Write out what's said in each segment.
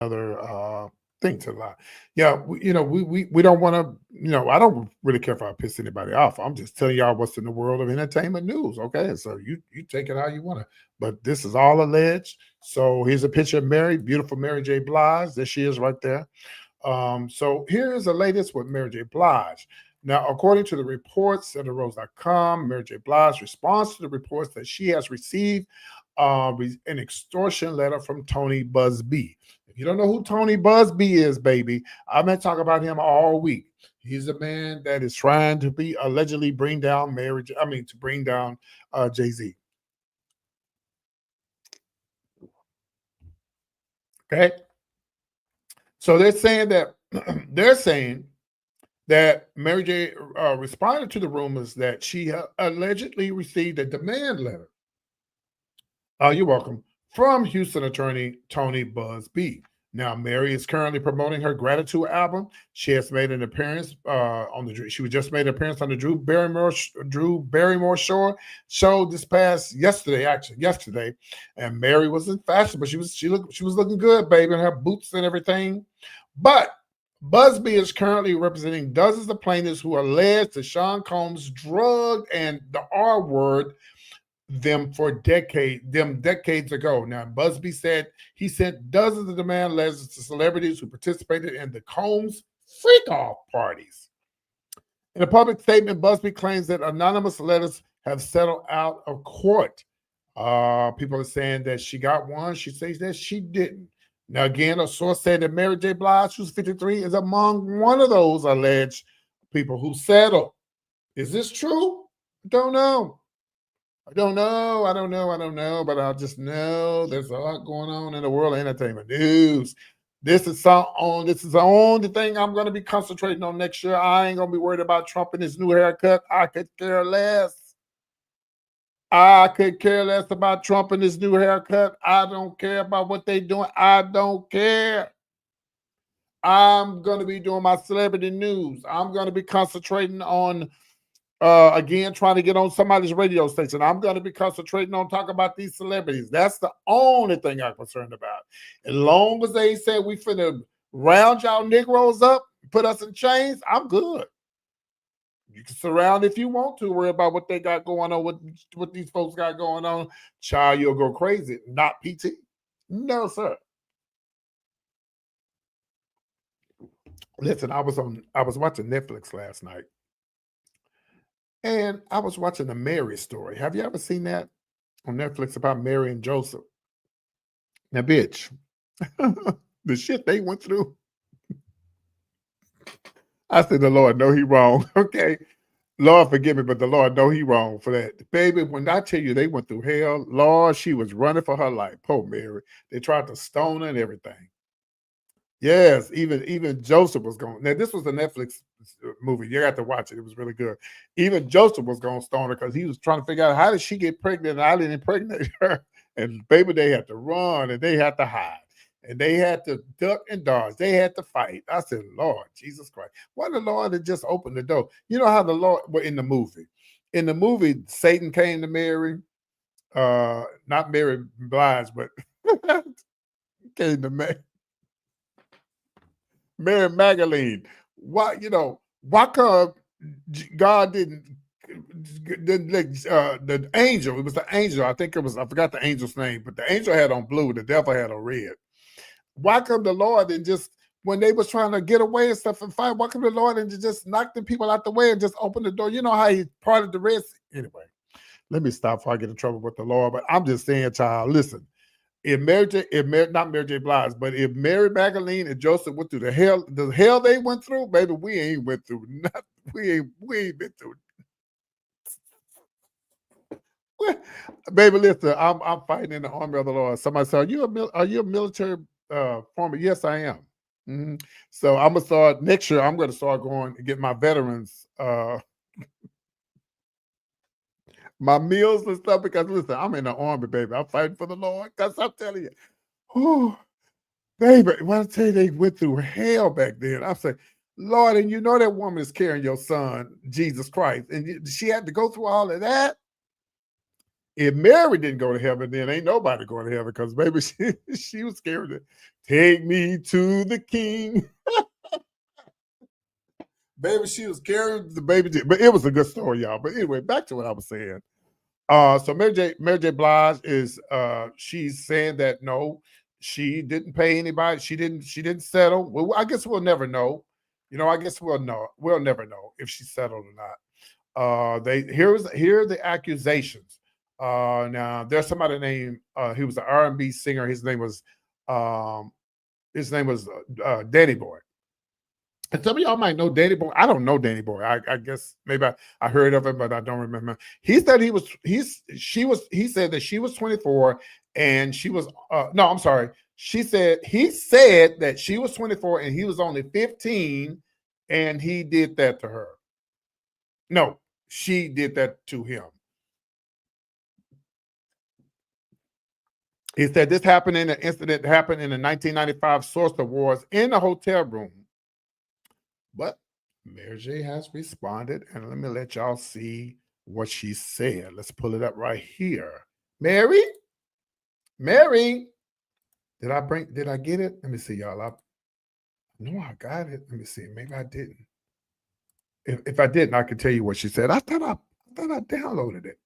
other thing to lie. Yeah, we don't want to. I don't really care if I piss anybody off. I'm just telling y'all what's in the world of entertainment news. Okay, so you take it how you want to. But this is all alleged. So here's a picture of Mary, beautiful Mary J. Blige. There she is right there. So here's the latest with Mary J. Blige. Now, according to the reports at Rose.com, Mary J. Blige responds to the reports that she has received an extortion letter from Tony Buzbee. If you don't know who Tony Buzbee is, baby, I've been talking about him all week. He's a man that is trying to be allegedly bring down marriage. I mean, to bring down Jay-Z. Okay. So they're saying that Mary J. Responded to the rumors that she allegedly received a demand letter. You're welcome. From Houston attorney Tony Buzbee. Now, Mary is currently promoting her Gratitude album. She has made an appearance on the. She just made an appearance on the Drew Barrymore show this past yesterday. And Mary was in fashion, but she was looking good, baby, in her boots and everything. But Buzbee is currently representing dozens of plaintiffs who allege that Sean Combs drugged and the R word them decades ago. Now, Buzbee said he sent dozens of demand letters to celebrities who participated in the Combs freak-off parties. In a public statement, Buzbee claims that anonymous letters have settled out of court. People are saying that she got one. She says that she didn't. Now, again, a source said that Mary J. Blige, who's 53, is among one of those alleged people who settled. Is this true? Don't know. I don't know, but I just know there's a lot going on in the world of entertainment news. This is the only thing I'm going to be concentrating on next year. I ain't going to be worried about Trump and his new haircut. I could care less. About Trump and his new haircut. I don't care about what they're doing. I don't care. I'm going to be doing my celebrity news. I'm going to be concentrating on again, trying to get on somebody's radio station. I'm going to be concentrating on talking about these celebrities. That's the only thing I'm concerned about. As long as they say we finna round y'all Negroes up, put us in chains, I'm good. You can surround if you want to, worry about what they got going on, what these folks got going on. Child, you'll go crazy. Not PT. No, sir. Listen, I was watching Netflix last night. And I was watching the Mary story. Have you ever seen that on Netflix about Mary and Joseph? Now, bitch, the shit they went through. I said, the Lord know he wrong. Okay. Lord forgive me, but the Lord know he wrong for that. Baby, when I tell you they went through hell, Lord, she was running for her life. Poor Mary. They tried to stone her and everything. Yes, even Joseph was going. Now, this was a Netflix movie. You got to watch it. It was really good. Even Joseph was going to stone her because he was trying to figure out how did she get pregnant and I didn't impregnate her. And baby, they had to run and they had to hide. And they had to duck and dodge. They had to fight. I said, Lord, Jesus Christ. Why the Lord had just opened the door? You know how the Lord, well, in the movie, Satan came to Mary, not Mary Blige, but came to Mary Magdalene. Why come God didn't the angel? It was the angel. I forgot the angel's name, but the angel had on blue, the devil had on red. Why come the Lord and just when they was trying to get away and stuff and fight, why come the Lord and just knock them people out the way and just open the door? You know how he parted the Red Sea? Anyway, let me stop before I get in trouble with the Lord. But I'm just saying, child, listen. Not Mary J. Blige, but if Mary Magdalene and Joseph went through the hell they went through, baby, we ain't went through nothing. We ain't been through. Baby, listen, I'm fighting in the army of the Lord. Somebody said, are you a military former? Yes, I am. Mm-hmm. So I'm gonna start next year. I'm gonna start going and get my veterans my meals and stuff because listen, I'm in the army, baby. I'm fighting for the Lord. Because I'm telling you, oh, baby, when I tell you they went through hell back then, I say, Lord, and you know that woman is carrying your son, Jesus Christ, and she had to go through all of that. If Mary didn't go to heaven, then ain't nobody going to heaven because baby, she was scared to take me to the king. Baby, she was carrying the baby. But it was a good story, y'all. But anyway, back to what I was saying. So Mary J. Blige is she's saying that no, she didn't pay anybody. She didn't settle. Well, I guess we'll never know. I guess we'll know. We'll never know if she settled or not. Here are the accusations. Now there's somebody named he was an R&B singer. Um his name was Danny Boy. And some of y'all might know Danny Boy. I don't know Danny Boy. I guess maybe I heard of him, but I don't remember. He said he said that she was 24 and she was no, I'm sorry. He said that she was 24 and he was only 15 and he did that to her. No, she did that to him. He said this happened in an incident that happened in the 1995 Source Awards in a hotel room. But Mary J has responded, and let me let y'all see what she said. Let's pull it up right here. Mary? Did I get it? Let me see, y'all. I know I got it. Let me see. Maybe I didn't. If I didn't, I could tell you what she said. I thought I downloaded it.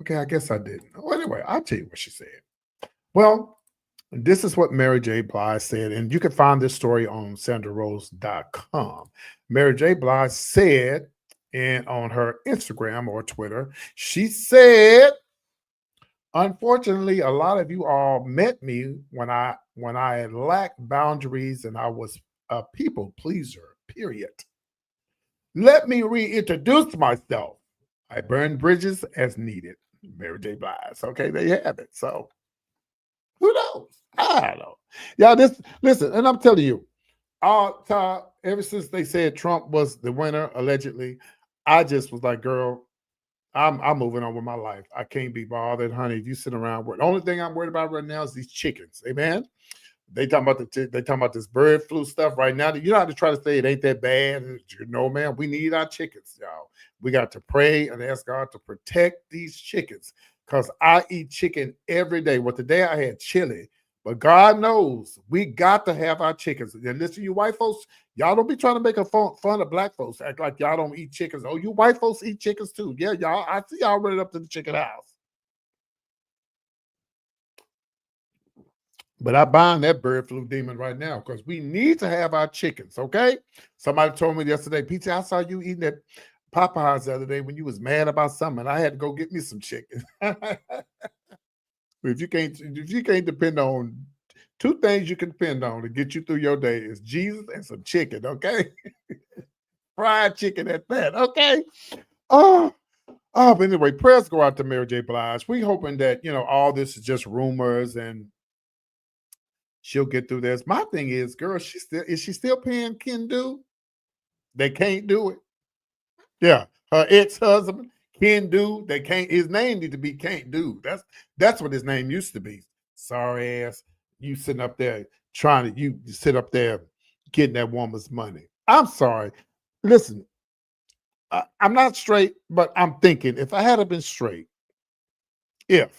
Okay, I guess I didn't. Well, anyway, I'll tell you what she said. Well, this is what Mary J. Blige said, and you can find this story on sandarose.com. Mary J. Blige said, and on her Instagram or Twitter, she said, unfortunately, a lot of you all met me when I lacked boundaries and I was a people pleaser, period. Let me reintroduce myself. I burn bridges as needed. Mary J. Blige. Okay, there you have it. So who knows? I don't know. Y'all, listen, and I'm telling you, ever since they said Trump was the winner, allegedly, I just was like, girl, I'm moving on with my life. I can't be bothered, honey. If you sit around, the only thing I'm worried about right now is these chickens. Amen. They talking about this bird flu stuff right now. You don't have to try to say it ain't that bad. Man, we need our chickens, y'all. We got to pray and ask God to protect these chickens because I eat chicken every day. Well, today I had chili, but God knows we got to have our chickens. And listen, you white folks, y'all don't be trying to make fun of black folks. Act like y'all don't eat chickens. Oh, you white folks eat chickens too. Yeah, y'all. I see y'all running up to the chicken house. But I bind that bird flu demon right now because we need to have our chickens, okay? Somebody told me yesterday, PT, I saw you eating at Popeyes the other day when you was mad about something. I had to go get me some chicken. If you can't depend on two things you can depend on to get you through your day is Jesus and some chicken, okay? Fried chicken at that, okay? But anyway, prayers go out to Mary J. Blige. We hoping that, all this is just rumors and she'll get through this. My thing is, girl, is she still paying Ken Do? They can't do it. Yeah, her ex-husband, Ken Do, they can't. His name need to be Can't Do. That's what his name used to be. Sorry ass, you sitting up there you sit up there getting that woman's money. I'm sorry. Listen, I'm not straight, but I'm thinking if I had been straight, and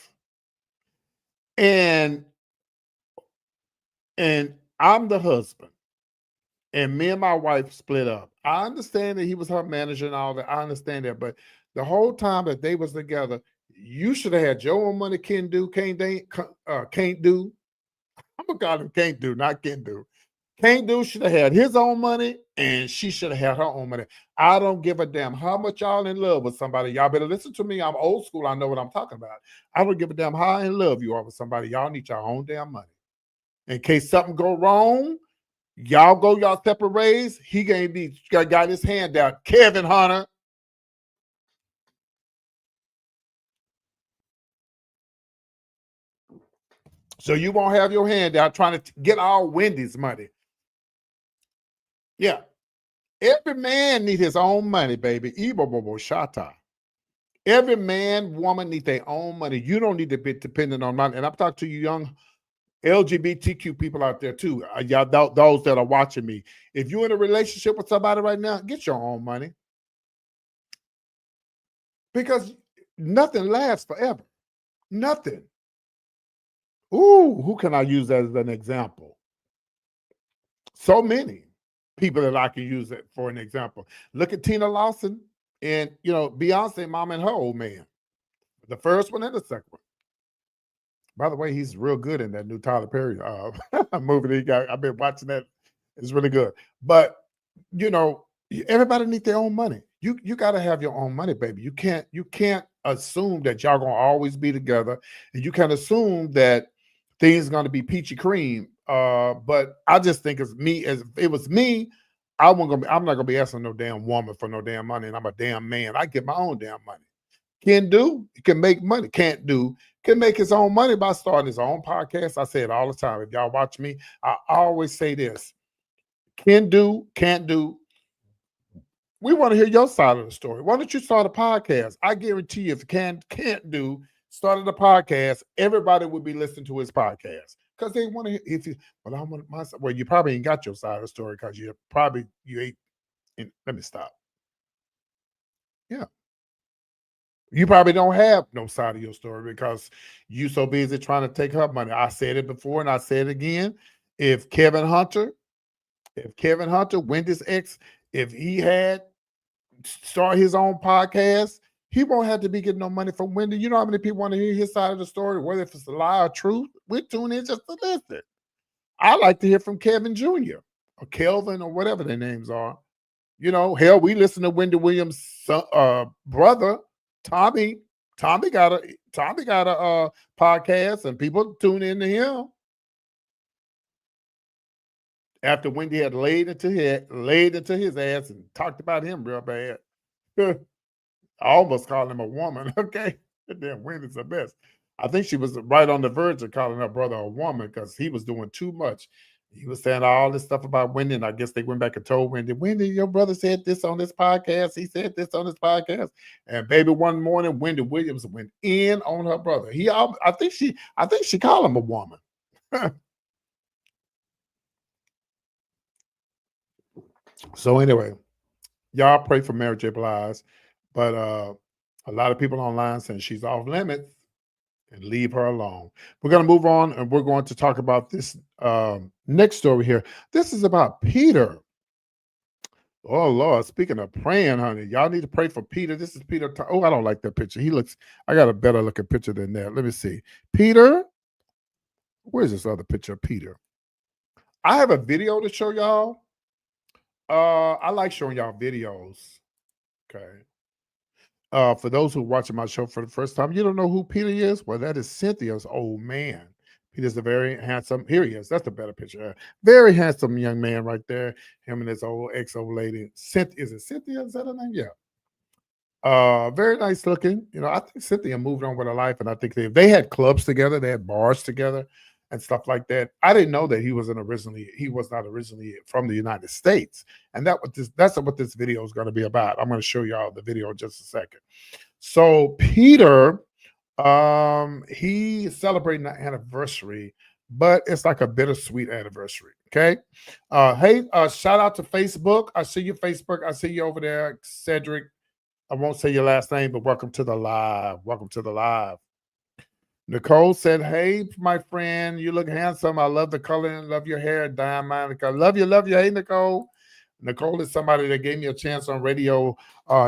I'm the husband, and me and my wife split up. I understand that he was her manager and all that. I understand that, but the whole time that they was together, you should have had your own money. Can't do. I'm gonna call him Can't Do, not Can Do. Can't Do should have had his own money, and she should have had her own money. I don't give a damn how much y'all in love with somebody. Y'all better listen to me. I'm old school. I know what I'm talking about. I don't give a damn how in love you are with somebody. Y'all need your own damn money. In case something go wrong, y'all go y'all separate ways. He got his hand out. Kevin Hunter. So you won't have your hand out trying to get all Wendy's money. Yeah. Every man need his own money, baby. Shata. Every man, woman need their own money. You don't need to be dependent on money. And I'm talking to you young LGBTQ people out there too. Y'all, those that are watching me. If you're in a relationship with somebody right now, get your own money. Because nothing lasts forever. Nothing. Ooh, who can I use as an example? So many people that I can use it for an example. Look at Tina Lawson and, Beyonce mom and her old man. The first one and the second one. By the way, he's real good in that new Tyler Perry movie that he got. I've been watching that. It's really good. But everybody needs their own money. You got to have your own money, baby. You can't assume that y'all gonna always be together, and you can't assume that things gonna be peachy cream. But I just think as if it was me, I'm not gonna be asking no damn woman for no damn money, and I'm a damn man. I get my own damn money. Can do, he can make money. Can't do, can make his own money by starting his own podcast. I say it all the time. If y'all watch me, I always say this. Can do, can't do. We want to hear your side of the story. Why don't you start a podcast? I guarantee you, if you can't do, started a podcast, everybody would be listening to his podcast because they want to hear. If you, well, I want my. Well, you probably ain't got your side of the story because you ain't. Let me stop. Yeah. You probably don't have no side of your story because you so busy trying to take her money. I said it before and I said it again. If Kevin Hunter, Wendy's ex, if he had start his own podcast, he won't have to be getting no money from Wendy. You know how many people want to hear his side of the story, whether if it's a lie or truth. We tune in just to listen. I like to hear from Kevin Jr. or Kelvin or whatever their names are. Hell, we listen to Wendy Williams' brother, Tommy. Tommy got a podcast, and people tune in to him. After Wendy had laid into his ass and talked about him real bad. I almost called him a woman. Okay, damn, Wendy's the best. I think she was right on the verge of calling her brother a woman because he was doing too much. He was saying all this stuff about Wendy, and I guess they went back and told Wendy, your brother said this on this podcast. He said this on this podcast. And baby, one morning, Wendy Williams went in on her brother. I think she called him a woman. So anyway, y'all pray for Mary J. Blige, but a lot of people online saying she's off limits and leave her alone. We're going to move on, and we're going to talk about this next story here. This is about Peter. Oh, Lord. Speaking of praying, honey, y'all need to pray for Peter. This is Peter. Oh, I don't like that picture. I got a better looking picture than that. Let me see. Peter. Where's this other picture of Peter? I have a video to show y'all. I like showing y'all videos. Okay. For those who are watching my show for the first time, you don't know who Peter is? Well, that is Cynthia's old man. Peter's a very handsome, here he is. That's the better picture. Very handsome young man right there. Him and his old lady. Is it Cynthia? Is that her name? Yeah. Very nice looking. I think Cynthia moved on with her life, and I think they had clubs together, they had bars together and stuff like that. I didn't know that he was not originally from the United States. And that's what this video is going to be about. I'm going to show y'all the video in just a second. So Peter, he is celebrating an anniversary, but it's like a bittersweet anniversary. Okay. Hey, shout out to Facebook. I see you, Facebook. I see you over there, Cedric. I won't say your last name, but welcome to the live. Welcome to the live. Nicole said, hey, my friend, you look handsome. I love the color and love your hair. Diamond. Love you. Hey, Nicole. Nicole is somebody that gave me a chance on radio.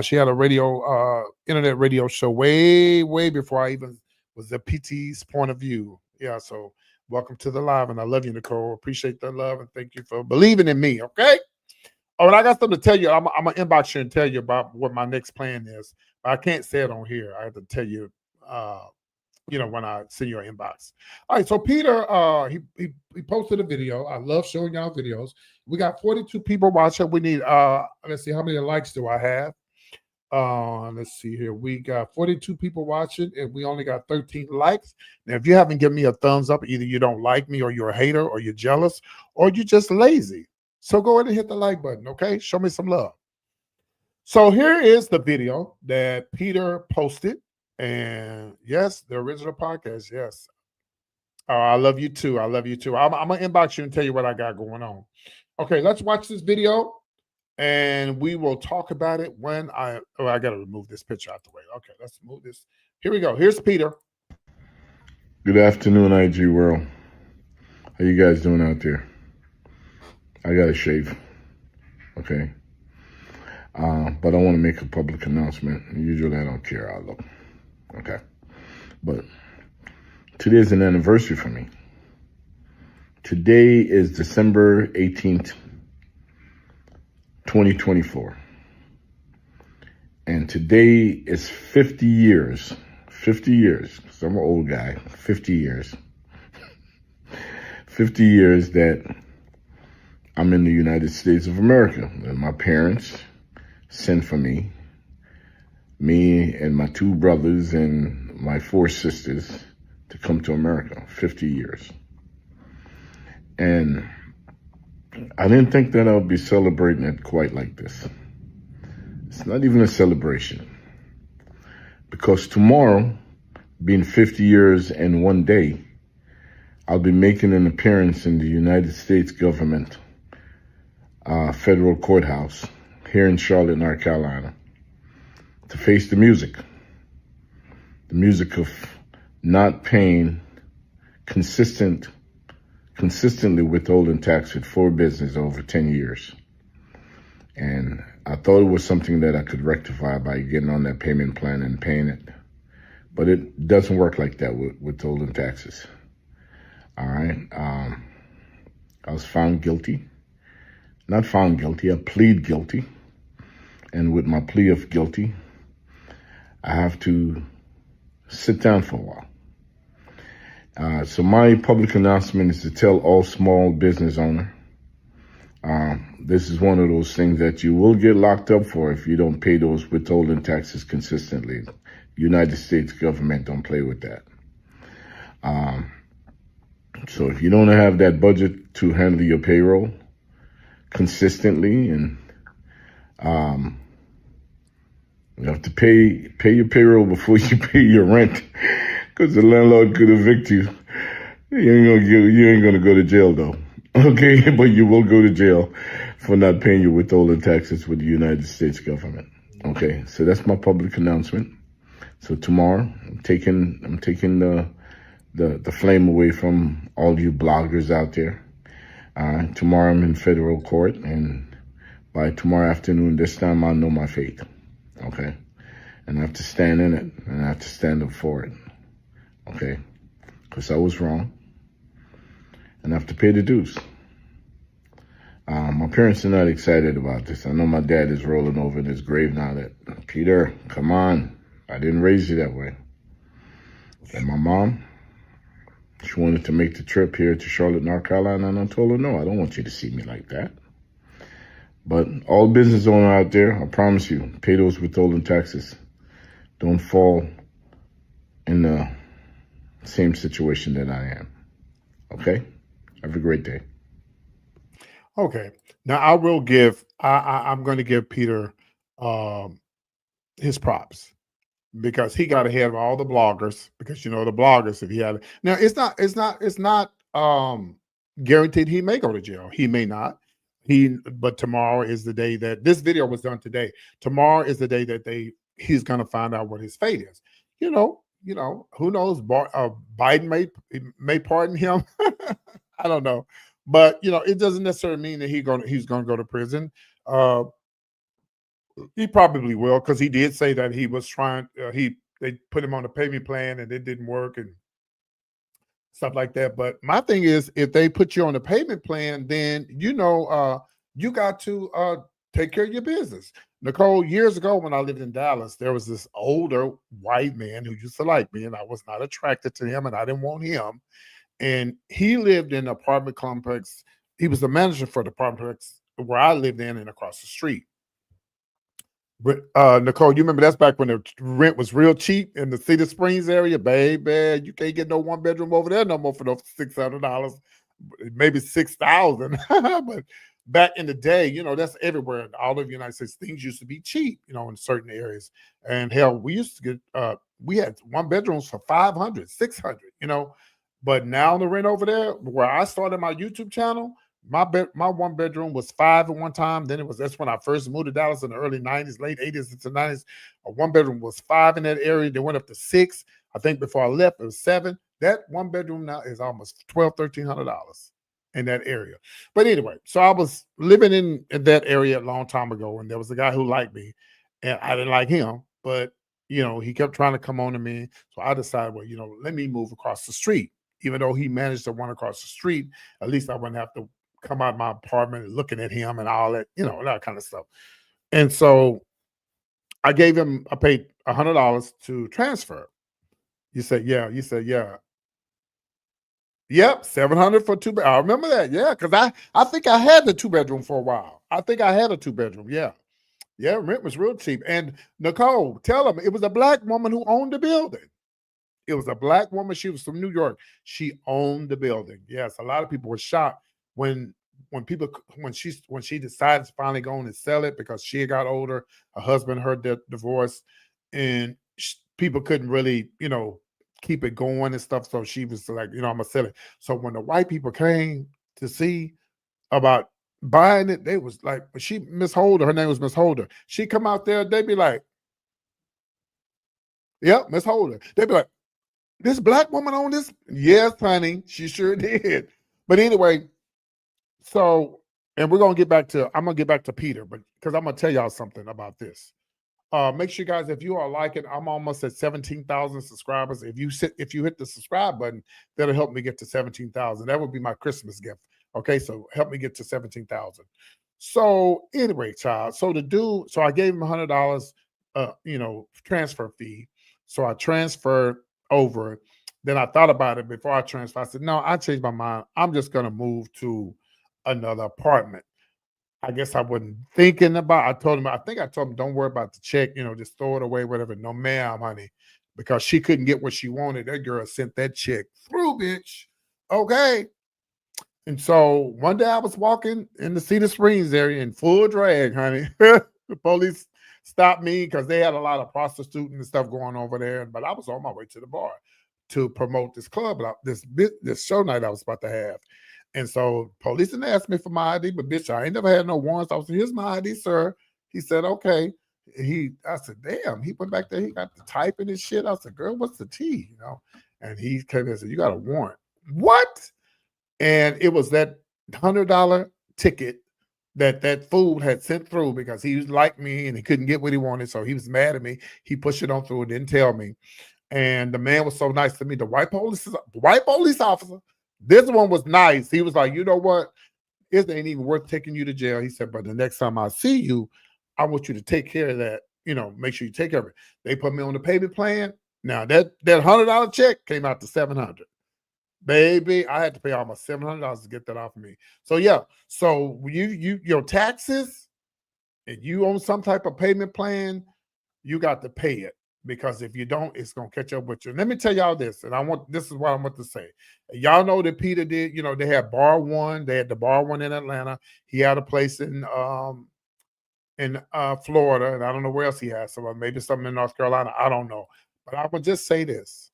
She had a internet radio show way, way before I even was the PT's point of view. Yeah, so welcome to the live, and I love you, Nicole. Appreciate the love, and thank you for believing in me, okay? Oh, and I got something to tell you. I'm going to inbox you and tell you about what my next plan is. But I can't say it on here. I have to tell you, when I send your inbox. All right, so Peter, he posted a video. I love showing y'all videos. We got 42 people watching. We need, let's see, how many likes do I have? Let's see here. We got 42 people watching, and we only got 13 likes. Now, if you haven't given me a thumbs up, either you don't like me, or you're a hater, or you're jealous, or you're just lazy. So go ahead and hit the like button, okay? Show me some love. So here is the video that Peter posted. And yes, the original podcast. Yes. I love you too. I'm going to inbox you and tell you what I got going on. Okay, let's watch this video, and we will talk about it when I got to remove this picture out the way. Okay, let's move this. Here we go. Here's Peter. Good afternoon, IG World. How you guys doing out there? I got to shave, okay? But I want to make a public announcement. Usually I don't care how I look, okay? But today is an anniversary for me. Today is December 18th, 2024. And today is 50 years. 50 years, because I'm an old guy. 50 years. 50 years that I'm in the United States of America. And my parents sent for me and my two brothers and my four sisters to come to America. 50 years. And I didn't think that I would be celebrating it quite like this. It's not even a celebration. Because tomorrow, being 50 years and one day, I'll be making an appearance in the United States government federal courthouse here in Charlotte, North Carolina, to face the music of not paying consistently withholding taxes for business over 10 years. And I thought it was something that I could rectify by getting on that payment plan and paying it. But it doesn't work like that with withholding taxes. All right. I was found guilty. Not found guilty, I plead guilty. And with my plea of guilty, I have to sit down for a while. So my public announcement is to tell all small business owners, this is one of those things that you will get locked up for if you don't pay those withholding taxes consistently. United States government don't play with that. So if you don't have that budget to handle your payroll consistently, and you have to pay your payroll before you pay your rent, because the landlord could evict you. You ain't gonna go to jail though, okay? But you will go to jail for not paying your withholding taxes with the United States government. Okay, so that's my public announcement. So tomorrow, I'm taking the flame away from all you bloggers out there. Tomorrow I'm in federal court, and by tomorrow afternoon, this time I'll know my fate. Okay, and I have to stand in it, and I have to stand up for it. Okay, because I was wrong, and I have to pay the dues. My parents are not excited about this. I know my dad is rolling over in his grave now that, Peter, come on, I didn't raise you that way. And my mom, she wanted to make the trip here to Charlotte, North Carolina, and I told her, no, I don't want you to see me like that. But all business owners out there, I promise you, pay those withholding taxes. Don't fall in the same situation that I am. Okay? Have a great day. Okay. Now I will give. I'm going to give Peter his props, because he got ahead of all the bloggers. Because the bloggers, if he had now, it's not guaranteed he may go to jail. He may not. But tomorrow is the day that this video was done today. Tomorrow is the day that he's going to find out what his fate is. Who knows? Biden may pardon him. I don't know. But it doesn't necessarily mean that he's going to go to prison. He probably will, because he did say that he was trying. They put him on a payment plan and it didn't work and stuff like that. But my thing is, if they put you on a payment plan, then you got to take care of your business. Nicole, years ago when I lived in Dallas, there was this older white man who used to like me, and I was not attracted to him, and I didn't want him. And he lived in an apartment complex. He was the manager for the apartment complex where I lived in and across the street. But Nicole, you remember that's back when the rent was real cheap in the Cedar Springs area, baby. You can't get no one bedroom over there no more for those $600, maybe $6,000. But back in the day, that's everywhere in all of the United States. Things used to be cheap, in certain areas. And hell, we used to get we had one bedrooms for $500, $600, But now the rent over there, where I started my YouTube channel, my one bedroom was $5 at one time. Then that's when I first moved to Dallas in the early 90s, late 80s into 90s. A one bedroom was $5 in that area. They went up to $6. I think before I left, it was $7. That one bedroom now is almost $1,200-$1,300 in that area. But anyway, so I was living in that area a long time ago, and there was a guy who liked me, and I didn't like him, but he kept trying to come on to me. So I decided, well, let me move across the street. Even though he managed to run across the street, at least I wouldn't have to come out of my apartment and looking at him and all that, that kind of stuff. And so I paid $100 to transfer. You said, yeah. You said, yeah. Yep, 700 for two. I remember that. Yeah, because I think I had the 2-bedroom for a while. I think I had a 2-bedroom. Yeah. Yeah, rent was real cheap. And Nicole, tell them it was a black woman who owned the building. It was a black woman. She was from New York. She owned the building. Yes, a lot of people were shocked when she decided to finally go on and sell it because she got older. Her husband heard the divorce, and people couldn't really, keep it going and stuff. So she was like, I'm gonna sell it. So when the white people came to see about buying it, they was like, Miss Holder, her name was Miss Holder. She come out there, they'd be like, yep, Miss Holder. They'd be like, this black woman owned this? Yes, honey, she sure did. But anyway, so, and I'm gonna get back to Peter, but because I'm gonna tell y'all something about this. Make sure, guys, if you are liking, I'm almost at 17,000 subscribers. If you hit the subscribe button, that'll help me get to 17,000. That would be my Christmas gift. Okay, so help me get to 17,000. So anyway, child. So I gave him $100, transfer fee. So I transferred over. Then I thought about it before I transferred. I said, no, I changed my mind. I'm just gonna move to another apartment. I guess I wasn't thinking about. I told him, don't worry about the check, just throw it away, whatever. No, ma'am, honey, because she couldn't get what she wanted. That girl sent that check through, bitch. Okay. And so one day I was walking in the Cedar Springs area in full drag, honey. The police stopped me because they had a lot of prostituting and stuff going over there. But I was on my way to the bar to promote this club, this show night I was about to have. And so police didn't ask me for my ID, but bitch, I ain't never had no warrants. I was like, here's my ID, sir. He said, okay. I said, damn, he went back there, he got the typing and shit. I said, girl, what's the T? And he came in and said, you got a warrant. What? And it was that $100 ticket that fool had sent through because he was like me and he couldn't get what he wanted. So he was mad at me. He pushed it on through and didn't tell me. And the man was so nice to me. The white police officer, this one was nice. He was like, you know what? It ain't even worth taking you to jail. He said, but the next time I see you, I want you to take care of that. Make sure you take care of it. They put me on the payment plan. Now that $100 check came out to $700. Baby, I had to pay almost $700 to get that off of me. So yeah, so your taxes, and you own some type of payment plan, you got to pay it. Because if you don't, it's gonna catch up with you. And let me tell y'all this, and this is what I want to say. Y'all know that Peter did, they had Bar One, they had the Bar One in Atlanta. He had a place in Florida, and I don't know where else he has. So maybe something in North Carolina. I don't know. But I would just say this.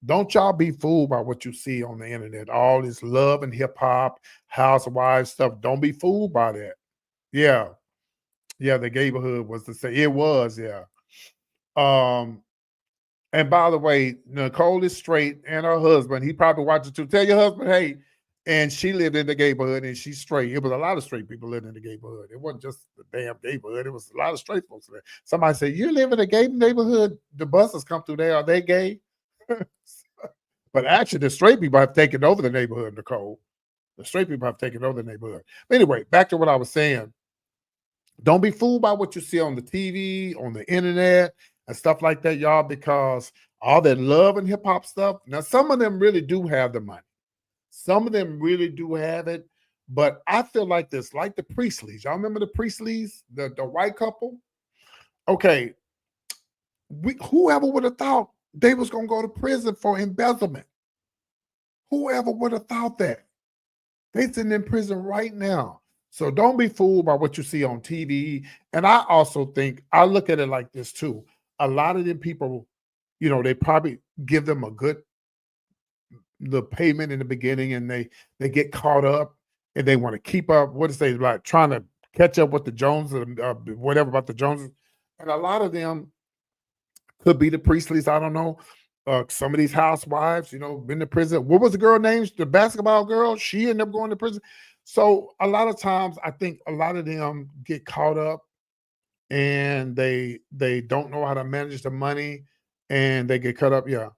Don't y'all be fooled by what you see on the internet. All this love and hip hop, housewives stuff. Don't be fooled by that. Yeah. Yeah, the neighborhood was to say it was, yeah. And by the way, Nicole is straight, and her husband, he probably watches too. Tell your husband, hey, and she lived in the neighborhood, and she's straight. It was a lot of straight people living in the neighborhood. It wasn't just the damn neighborhood. It was a lot of straight folks there. Somebody said, you live in a gay neighborhood? The buses come through there. Are they gay? But actually, the straight people have taken over the neighborhood, Nicole. The straight people have taken over the neighborhood. But anyway, back to what I was saying. Don't be fooled by what you see on the TV, on the internet, and stuff like that, y'all, because all that love and hip hop stuff. Now, some of them really do have the money. Some of them really do have it. But I feel like this, like the Priestleys. Y'all remember the Priestleys, the white couple? Okay. Whoever would have thought they was going to go to prison for embezzlement? Whoever would have thought that? They sitting in prison right now. So don't be fooled by what you see on TV. And I also think, I look at it like this too. A lot of them people, they probably give them the payment in the beginning, and they get caught up and they want to keep up. What is they like trying to catch up with the Joneses, whatever about the Joneses. And a lot of them could be the Priestleys, I don't know. Some of these housewives, been to prison. What was the girl name? The basketball girl. She ended up going to prison. So a lot of times, I think a lot of them get caught up, and they don't know how to manage the money, and they get caught up. Yeah.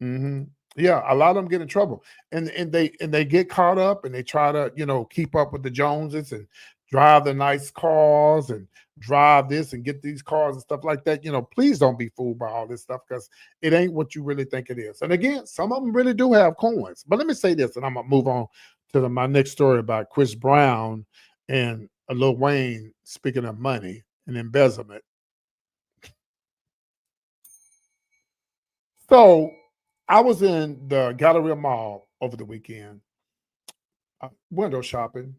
Hmm. Yeah, a lot of them get in trouble, and they get caught up, and they try to keep up with the Joneses and drive the nice cars and drive this and get these cars and stuff like that. Please don't be fooled by all this stuff, because it ain't what you really think it is. And again, some of them really do have coins. But let me say this, and I'm gonna move on to my next story about Chris Brown and Lil Wayne. Speaking of money and embezzlement, so I was in the Galleria Mall over the weekend, window shopping.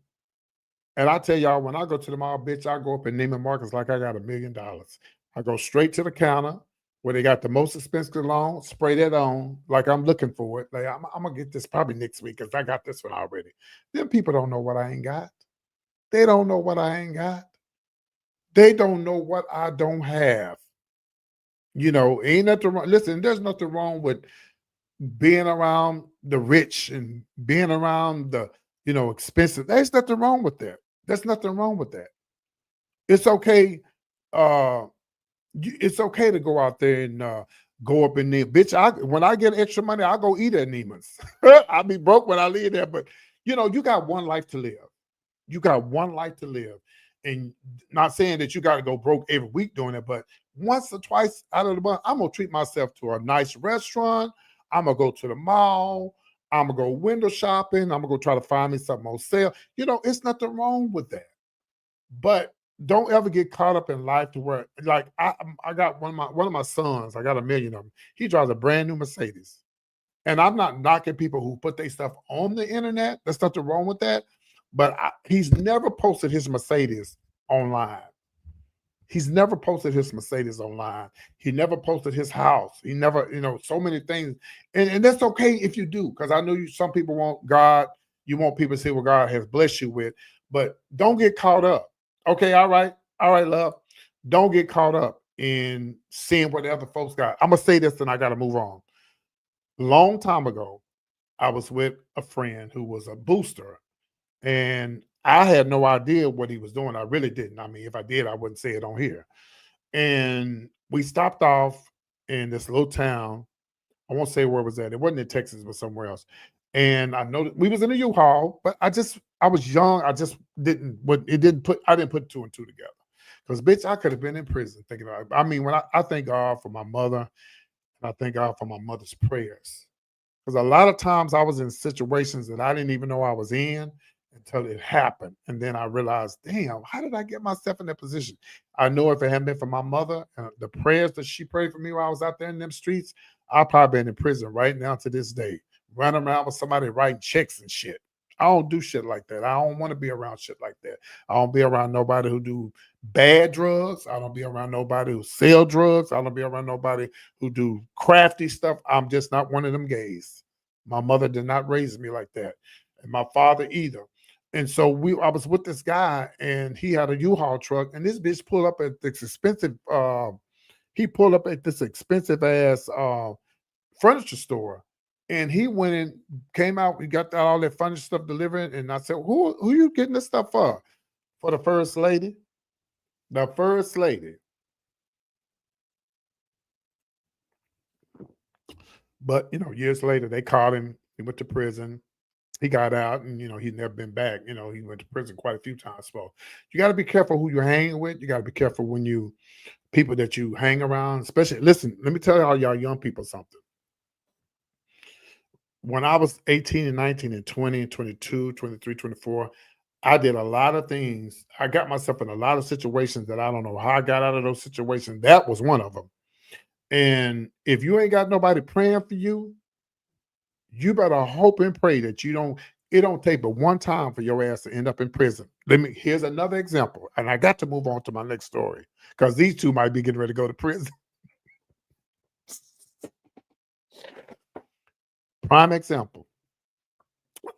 And I tell y'all, when I go to the mall, bitch, I go up in Neiman Marcus like I got $1 million. I go straight to the counter where they got the most expensive cologne, spray that on like I'm looking for it. Like I'm gonna get this probably next week because I got this one already. Them people don't know what I ain't got. They don't know what I ain't got. They don't know what I don't have. Ain't nothing wrong. Listen, there's nothing wrong with being around the rich and being around the expensive. There's nothing wrong with that. There's nothing wrong with that. It's okay. uh it's okay to go out there and go up in there, bitch. When I get extra money, I go eat at Neiman's. I'll be broke when I leave there, but you got one life to live. You got one life to live. And not saying that you got to go broke every week doing it, but once or twice out of the month, I'm gonna treat myself to a nice restaurant. I'm gonna go to the mall. I'm gonna go window shopping. I'm gonna go try to find me something on sale. It's nothing wrong with that. But don't ever get caught up in life to where, like, I got one of my sons. I got a million of them. He drives a brand new Mercedes, and I'm not knocking people who put their stuff on the internet. There's nothing wrong with that. But he's never posted his Mercedes online. He's never posted his Mercedes online. He never posted his house. He never, so many things. And that's okay if you do, because I know some people want God. You want people to see what God has blessed you with, but don't get caught up. Okay, all right, love. Don't get caught up in seeing what the other folks got. I'm gonna say this, and I gotta move on. Long time ago, I was with a friend who was a booster, and I had no idea what he was doing. I really didn't. I mean, if I did, I wouldn't say it on here. And we stopped off in this little town. I won't say where it was at. It wasn't in Texas, but somewhere else. And I know that we was in a U-Haul, but I was young. I didn't put two and two together. Because bitch, I could have been in prison thinking about it. I mean, when I thank God for my mother, and I thank God for my mother's prayers. Because a lot of times I was in situations that I didn't even know I was in until it happened. And then I realized, damn, how did I get myself in that position? I know if it hadn't been for my mother and the prayers that she prayed for me while I was out there in them streets, I'd probably been in prison right now to this day, running around with somebody writing checks and shit. I don't do shit like that. I don't want to be around shit like that. I don't be around nobody who do bad drugs. I don't be around nobody who sell drugs. I don't be around nobody who do crafty stuff. I'm just not one of them gays. My mother did not raise me like that, and my father either. And so I was with this guy, and he had a U-Haul truck, and this bitch pulled up at this expensive. He pulled up at this expensive ass furniture store, and he went and came out. He got all that furniture stuff delivered, and I said, "Who you getting this stuff for?" For the first lady. The first lady. But years later, they caught him. He went to prison. He got out, and he'd never been back. He went to prison quite a few times. So you got to be careful who you're hanging with. You got to be careful when people that you hang around, especially. Listen, let me tell y'all young people something. When I was 18 and 19 and 20 and 22, 23, 24, I did a lot of things. I got myself in a lot of situations that I don't know how I got out of those situations. That was one of them. And if you ain't got nobody praying for you, you better hope and pray that it don't take but one time for your ass to end up in prison. Here's another example. And I got to move on to my next story, because these two might be getting ready to go to prison. Prime example.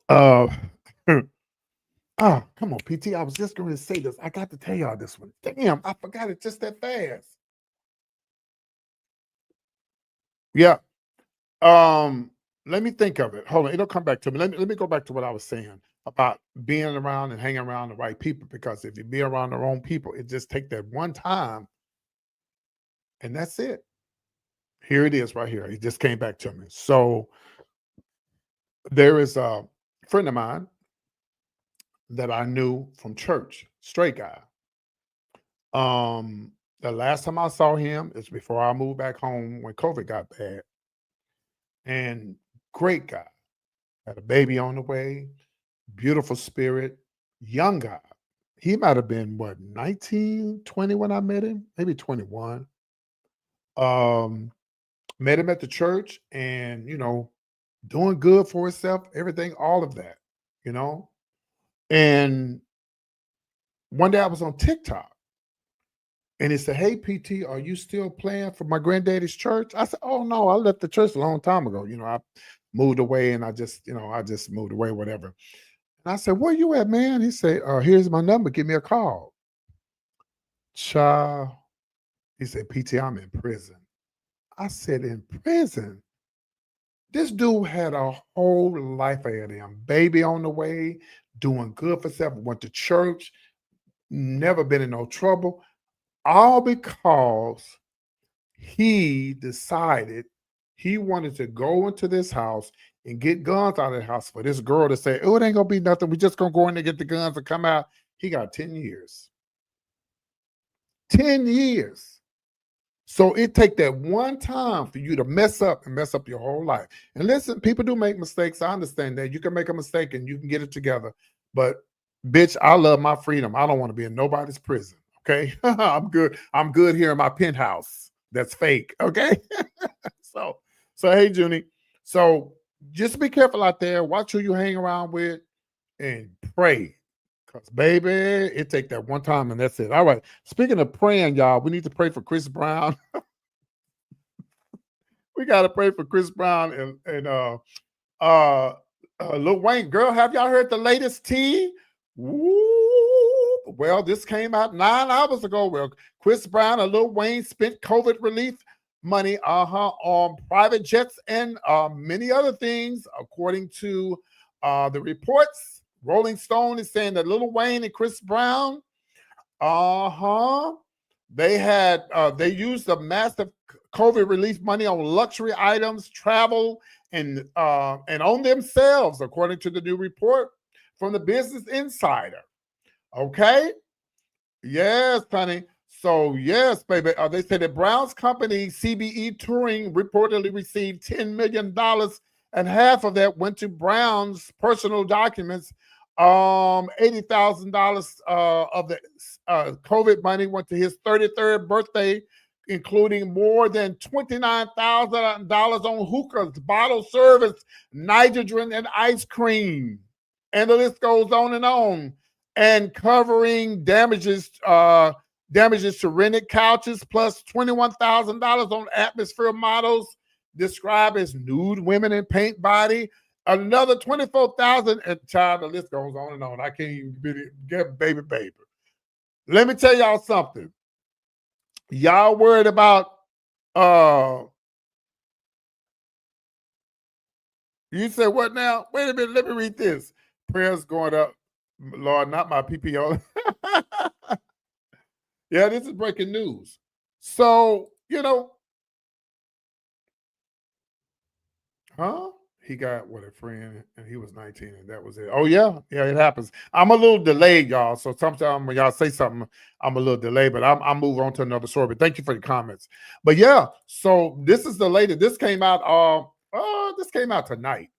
Oh, come on, PT. I was just going to say this. I got to tell y'all this one. Damn, I forgot it just that fast. Yeah. Let me think of it. Hold on, it'll come back to me. Let me go back to what I was saying about being around and hanging around the right people. Because if you be around the wrong people, it just take that one time, and that's it. Here it is, right here. It just came back to me. So there is a friend of mine that I knew from church, straight guy. The last time I saw him is before I moved back home when COVID got bad. And great guy. Had a baby on the way, beautiful spirit, young guy. He might have been what, 19, 20 when I met him, maybe 21. Um, Met him at the church and, doing good for himself, everything, all of that, you know. And one day I was on TikTok and he said, "Hey, PT, are you still playing for my granddaddy's church?" I said, "Oh no, I left the church a long time ago. I moved away and I just moved away, whatever." And I said, "Where you at, man?" He said, "Here's my number. Give me a call." Child, he said, "PT, I'm in prison." I said, "In prison?" This dude had a whole life ahead of him. Baby on the way, doing good for himself, went to church, never been in no trouble, all because he decided he wanted to go into this house and get guns out of the house for this girl to say, "Oh, it ain't gonna be nothing. We just gonna go in there, get the guns and come out." He got 10 years. 10 years. So it take that one time for you to mess up and mess up your whole life. And listen, people do make mistakes. I understand that. You can make a mistake and you can get it together. But bitch, I love my freedom. I don't want to be in nobody's prison. Okay. I'm good. I'm good here in my penthouse. That's fake. Okay. so hey, Junie. So just be careful out there. Watch who you hang around with and pray. Because, baby, it take that one time and that's it. All right. Speaking of praying, y'all, we need to pray for Chris Brown. We got to pray for Chris Brown and Lil Wayne. Girl, have y'all heard the latest tea? Woo. Well, this came out 9 hours ago. Well, Chris Brown and Lil Wayne spent COVID relief money on private jets and many other things, according to the reports. Rolling Stone is saying that Lil Wayne and Chris Brown, they used the massive COVID relief money on luxury items, travel, and on themselves, according to the new report from the Business Insider. Okay, yes, honey. So yes, baby. They said that Brown's company CBE Touring reportedly received $10 million, and half of that went to Brown's personal documents. $80,000 of the COVID money went to his 33rd birthday, including more than $29,000 on hookahs, bottle service, nitrogen, and ice cream. And the list goes on. And covering damages to rented couches, plus $21,000 on atmosphere models described as nude women in paint body. Another $24,000, and child, the list goes on. I can't even get baby. Let me tell y'all something. Y'all worried about you said what now? Wait a minute, let me read this. Prayers going up. Lord, not my PPO. Yeah, this is breaking news. So, he got what, a friend, and he was 19, and that was it. Oh yeah, it happens. I'm a little delayed, y'all. So sometimes when y'all say something, I'm a little delayed, but I'm move on to another story. But thank you for your comments. But yeah, so this is the latest. This came out. This came out tonight.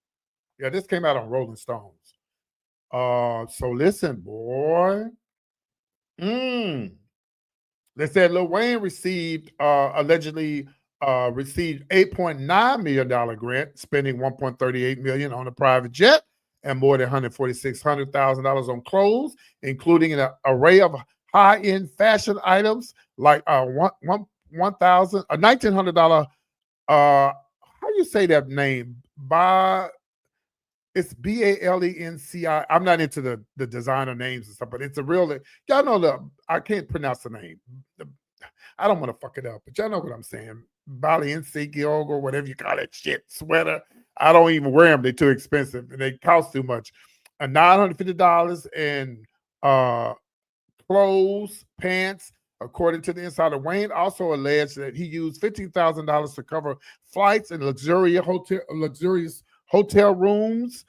Yeah, this came out on Rolling Stones. So listen, boy. They said Lil Wayne allegedly received $8.9 million grant, spending $1.38 million on a private jet and more than $146,000 on clothes, including an array of high-end fashion items like $1,900. How do you say that name? It's Balenci. I'm not into the designer names and stuff, but it's a real. Y'all know I can't pronounce the name. I don't want to fuck it up, but y'all know what I'm saying. Balenciaga, or whatever you call that shit, sweater. I don't even wear them. They're too expensive and they cost too much. $950 in clothes, pants. According to the insider, Wayne also alleged that he used $15,000 to cover flights and luxurious hotel rooms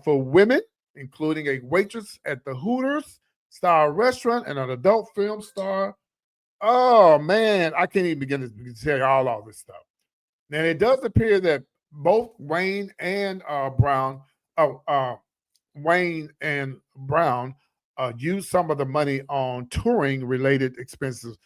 for women, including a waitress at the Hooters style restaurant and an adult film star. Oh man, I can't even begin to tell you all this stuff. Now it does appear that both Wayne and Wayne and Brown used some of the money on touring related expenses.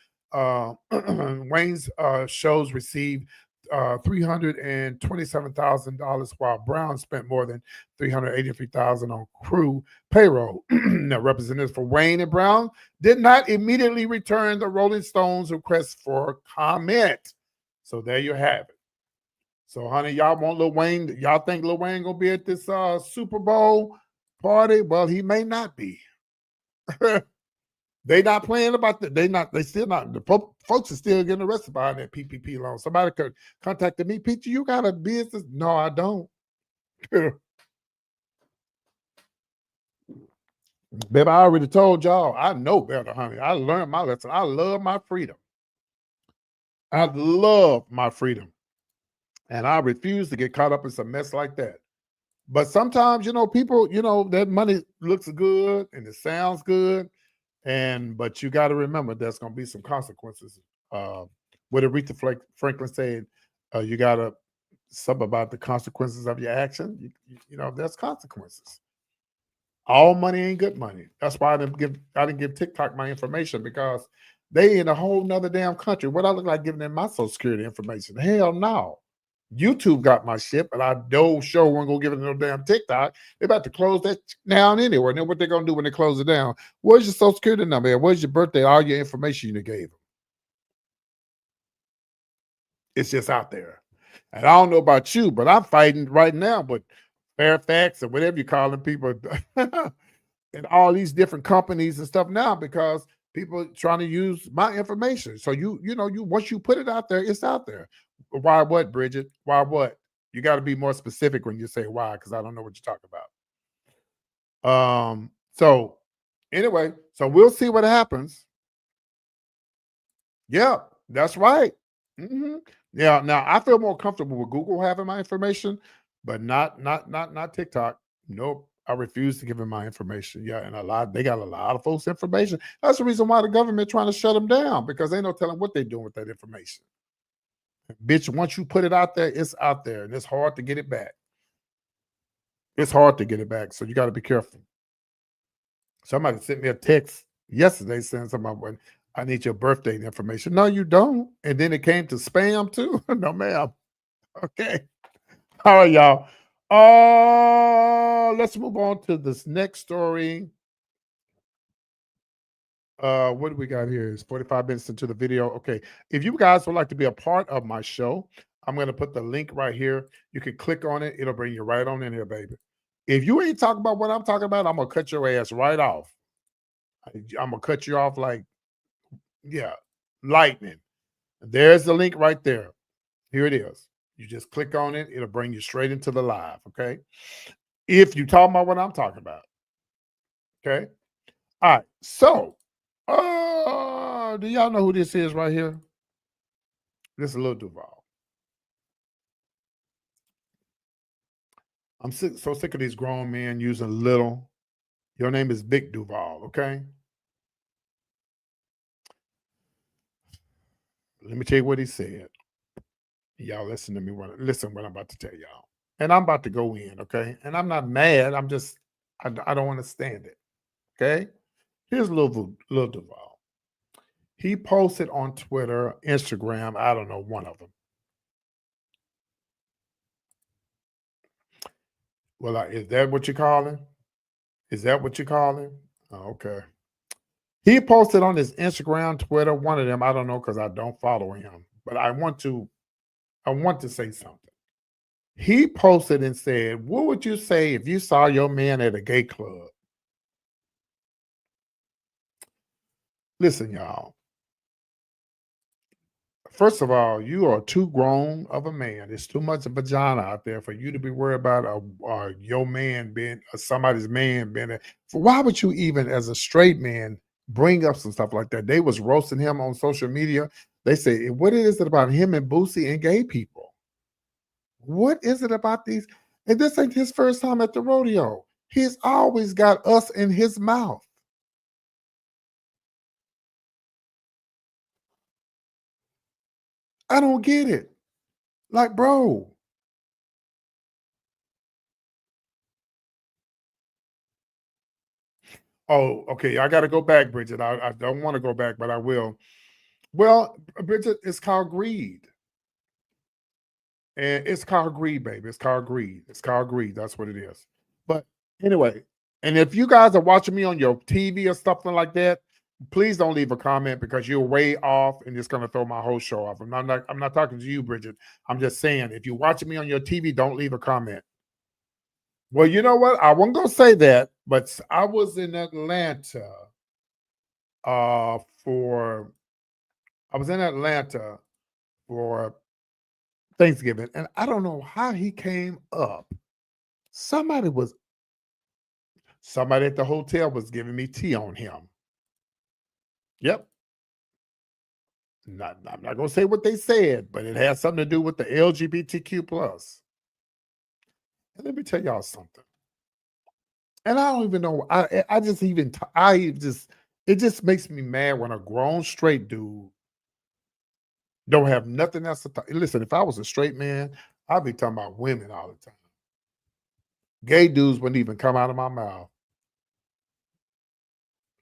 Wayne's shows received $327,000, while Brown spent more than $383,000 on crew payroll. Now, representatives for Wayne and Brown did not immediately return the Rolling Stones' request for comment. So there you have it. So, honey, y'all want Lil Wayne? Y'all think Lil Wayne gonna be at this Super Bowl party? Well, he may not be. They not playing about that. They still not. The folks are still getting arrested behind that PPP loan. Somebody could contacted me, Peter. You got a business? No, I don't. Baby, I already told y'all. I know better, honey. I learned my lesson. I love my freedom. I love my freedom, and I refuse to get caught up in some mess like that. But sometimes, people, that money looks good and it sounds good. But you got to remember there's going to be some consequences. What Aretha Franklin said, you got to something about the consequences of your action. There's consequences. All money ain't good money. That's why I didn't give TikTok my information, because they in a whole nother damn country. What I look like giving them my Social Security information? Hell no. YouTube got my shit, but I don't show one gonna give it no damn TikTok. They're about to close that down anyway. And then what they're gonna do when they close it down? Where's your Social Security number? Where's your birthday? All your information you gave them. It's just out there. And I don't know about you, but I'm fighting right now. But Fairfax or whatever you call them, people, and all these different companies and stuff now, because people trying to use my information. So you once you put it out there, it's out there. Why what, Bridget? Why what? You got to be more specific when you say why, because I don't know what you're talking about. So anyway, so we'll see what happens. Yeah, that's right. Yeah. Now I feel more comfortable with Google having my information, but not TikTok. Nope. I refuse to give them my information. Yeah, and they got a lot of folks' information. That's the reason why the government trying to shut them down, because they no telling what they're doing with that information. Bitch, once you put it out there, it's out there, and it's hard to get it back. It's hard to get it back, so you got to be careful. Somebody sent me a text yesterday saying something about, I need your birthday information. No, you don't. And then it came to spam too. No, ma'am. Okay. All right, y'all. Let's move on to this next story. What do we got here? It's 45 minutes into the video. Okay. If you guys would like to be a part of my show, I'm going to put the link right here. You can click on it. It'll bring you right on in here, baby. If you ain't talking about what I'm talking about, I'm going to cut your ass right off. I'm going to cut you off like, yeah, lightning. There's the link right there. Here it is. You just click on it. It'll bring you straight into the live. Okay. If you talking about what I'm talking about. Okay. All right. So, do y'all know who this is right here? This is Lil Duval. I'm so sick of these grown men using little. Your name is Big Duval, okay? Let me tell you what he said. Y'all listen to me. Listen what I'm about to tell y'all. And I'm about to go in, okay? And I'm not mad. I'm just, I don't want to stand it, okay? Here's Lil Duval. He posted on Twitter, Instagram, I don't know, one of them. Well, is that what you call him? Is that what you call him? Oh, okay. He posted on his Instagram, Twitter, one of them. I don't know because I don't follow him, but I want to say something. He posted and said, "What would you say if you saw your man at a gay club?" Listen, y'all. First of all, you are too grown of a man. There's too much vagina out there for you to be worried about your man being somebody's man being. Why would you even, as a straight man, bring up some stuff like that? They was roasting him on social media. They say, what is it about him and Boosie and gay people? What is it about these? And this ain't his first time at the rodeo. He's always got us in his mouth. I don't get it. Like, bro. Oh, okay. I got to go back, Bridget. I don't want to go back, but I will. Well, Bridget, it's called greed. And it's called greed, baby. It's called greed. It's called greed. That's what it is. But anyway, and if you guys are watching me on your TV or something like that, please don't leave a comment because you're way off and it's going to throw my whole show off. I'm not talking to you, Bridget. I'm just saying, if you're watching me on your TV, don't leave a comment. Well, you know what? I wasn't going to say that, but I was in Atlanta for Thanksgiving, and I don't know how he came up. Somebody at the hotel was giving me tea on him. Yep. I'm not gonna say what they said, but it has something to do with the LGBTQ plus. And let me tell y'all something. And I don't even know. It just makes me mad when a grown straight dude don't have nothing else to talk. Listen, if I was a straight man, I'd be talking about women all the time. Gay dudes wouldn't even come out of my mouth.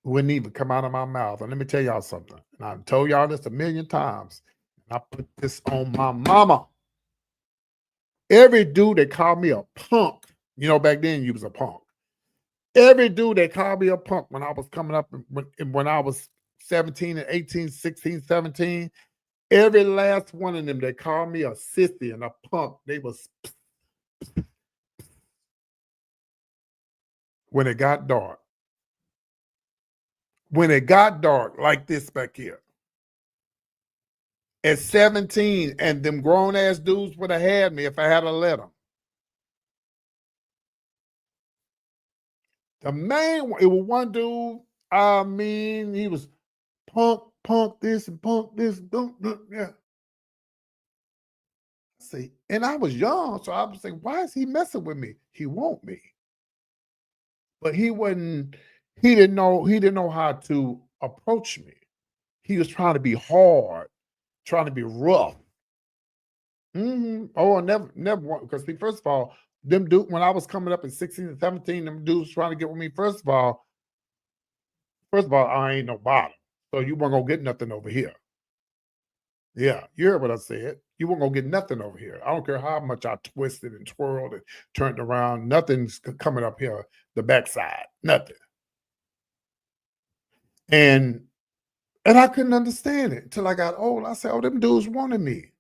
Wouldn't even come out of my mouth. And let me tell y'all something. And I've told y'all this a million times. And I put this on my mama. Every dude that called me a punk, back then you was a punk. Every dude that called me a punk when I was coming up, when I was 17 and 18, 16, 17, every last one of them that called me a sissy and a punk, they was when it got dark. When it got dark, like this back here. At 17, and them grown-ass dudes would have had me if I had to let them. The main one, it was one dude, he was punk this and punk this. Yeah. See, and I was young, so I was saying, why is he messing with me? He want me. But he didn't know how to approach me. He was trying to be hard, trying to be rough. Oh, never, because first of all, them dudes, when I was coming up in 16 and 17, them dudes trying to get with me. First of all, I ain't no bottom. So you weren't gonna get nothing over here. Yeah, you heard what I said. You weren't gonna get nothing over here. I don't care how much I twisted and twirled and turned around. Nothing's coming up here, the backside. Nothing. And I couldn't understand it until I got old. I said, oh, them dudes wanted me.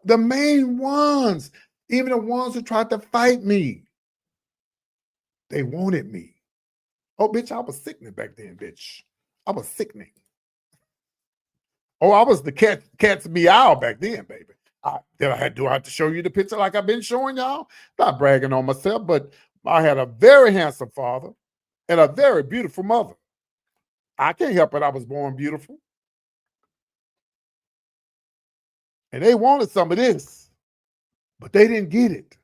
The main ones, even the ones who tried to fight me, they wanted me. Oh, bitch, I was sickening back then, bitch. I was sickening. Oh, I was the cat's meow back then, baby. Do I have to show you the picture like I've been showing y'all? Not bragging on myself, but I had a very handsome father and a very beautiful mother. I can't help it. I was born beautiful. And they wanted some of this, but they didn't get it.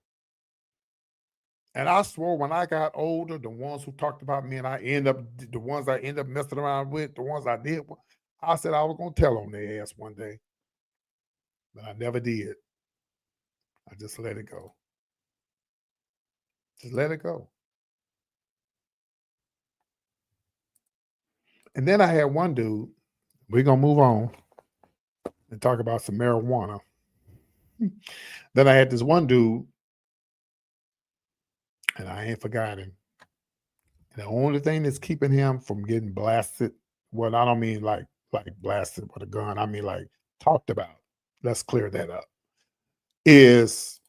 And I swore when I got older, the ones who talked about me and the ones I end up messing around with, the ones I did, I said I was going to tell on their ass one day. But I never did. I just let it go. Just let it go. And then I had one dude, we're going to move on and talk about some marijuana. Then I had this one dude, and I ain't forgot him. And the only thing that's keeping him from getting blasted, well, I don't mean like blasted with a gun, I mean like talked about, let's clear that up, is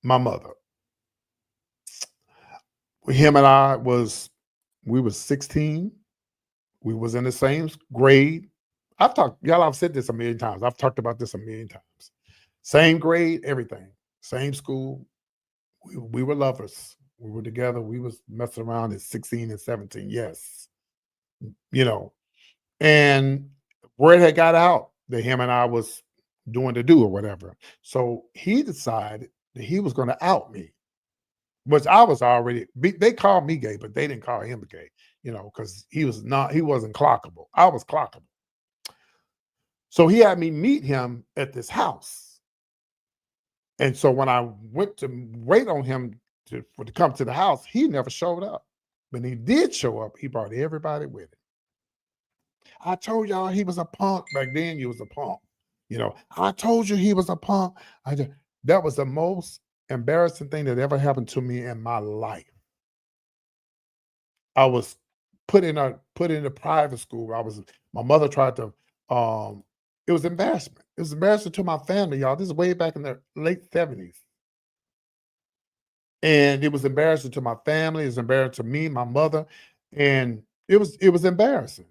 my mother. Him and we was 16. We was in the same grade. I've said this a million times. I've talked about this a million times. Same grade, everything. Same school. We were lovers. We were together. We was messing around at 16 and 17. Yes. You know, and word had got out that him and I was doing the do or whatever. So he decided that he was going to out me, which I was already, they called me gay, but they didn't call him gay, because he wasn't clockable. I was clockable. So he had me meet him at this house. And so when I went to wait on him to come to the house, he never showed up. When he did show up, he brought everybody with him. I told y'all he was a punk. Back then, you was a punk. I told you he was a punk. That was the most embarrassing thing that ever happened to me in my life. I was put in a private school. My mother tried to, it was embarrassment. It was embarrassing to my family, y'all. This is way back in the late 70s. And it was embarrassing to my family. It was embarrassing to me, my mother. And it was embarrassing.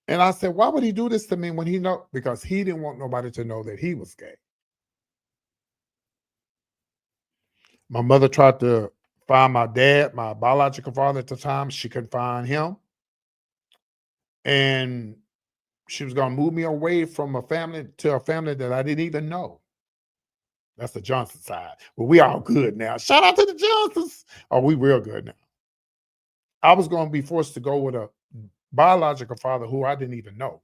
And I said, why would he do this to me when he know? Because he didn't want nobody to know that he was gay. My mother tried to find my dad, my biological father at the time. She couldn't find him. And she was going to move me away from a family to a family that I didn't even know. That's the Johnson side. Well, we all good now. Shout out to the Johnsons. Oh, we real good now. I was going to be forced to go with a biological father who I didn't even know,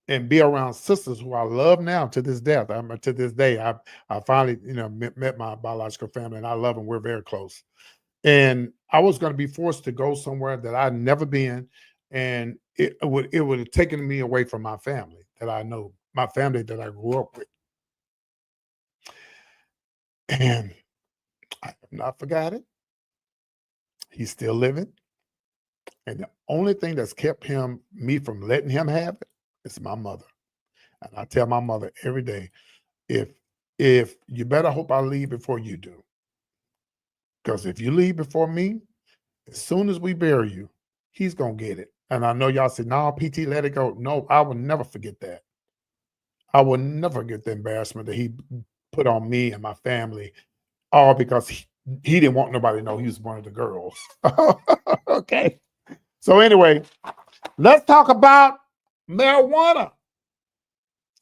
and be around sisters who I love now to this day. To this day, I finally, met my biological family, and I love them. We're very close. And I was going to be forced to go somewhere that I'd never been, and it would have taken me away from my family that I know, my family that I grew up with. And I have not forgot it. He's still living. And the only thing that's kept me from letting him have it is my mother. And I tell my mother every day, if you better hope I leave before you do. Because if you leave before me, as soon as we bury you, he's going to get it. And I know y'all said, no, PT, let it go. No, I will never forget that. I will never forget the embarrassment that he put on me and my family, all because he didn't want nobody to know he was one of the girls. Okay. So anyway, let's talk about marijuana.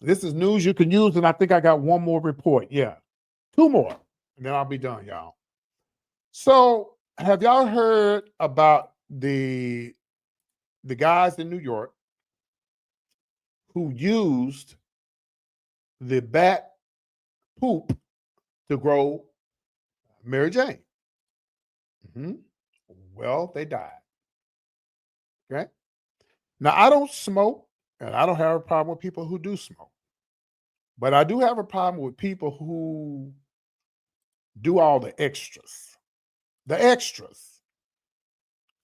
This is news you can use, and I think I got one more report. Yeah, 2 more, and then I'll be done, y'all. So have y'all heard about the guys in New York who used the bat poop to grow Mary Jane? Well, they died. Okay. Now, I don't smoke, and I don't have a problem with people who do smoke. But I do have a problem with people who do all the extras. The extras.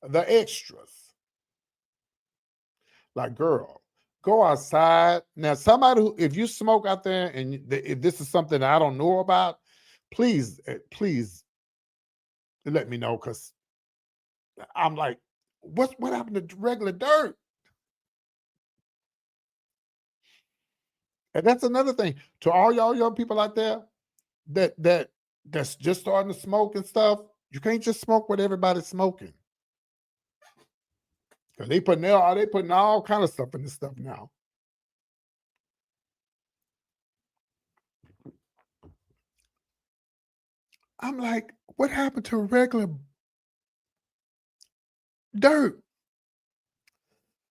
The extras. Like, girl, go outside. Now, somebody who, if you smoke out there and if this is something I don't know about, please let me know, because I'm like, what happened to regular dirt? And that's another thing. To all y'all young people out there that's just starting to smoke and stuff, you can't just smoke what everybody's smoking. Because they putting all kind of stuff in this stuff now. I'm like, what happened to regular dirt?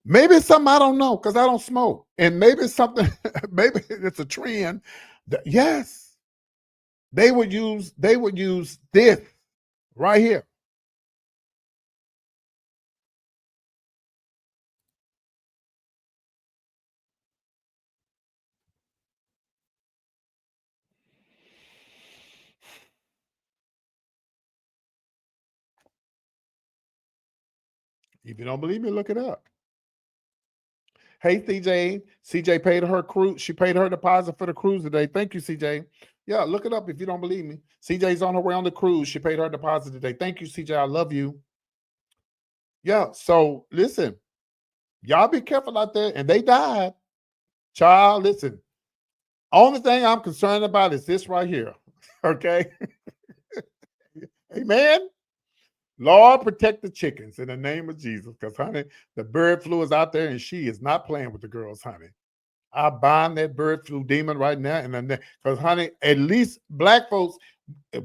Maybe it's something I don't know because I don't smoke. And maybe it's something, maybe it's a trend. Yes. They would use this right here. If you don't believe me, look it up. Hey, CJ paid her cruise. She paid her deposit for the cruise today. Thank you, CJ. Yeah, look it up if you don't believe me. CJ's on her way on the cruise. She paid her deposit today. Thank you, CJ. I love you. Yeah, so listen, Y'all be careful out there. And they died. Child, listen. Only thing I'm concerned about is this right here. Okay. Amen. Lord, protect the chickens in the name of Jesus. Because, honey, the bird flu is out there and she is not playing with the girls, honey. I bind that bird flu demon right now. And because, honey, at least black folks,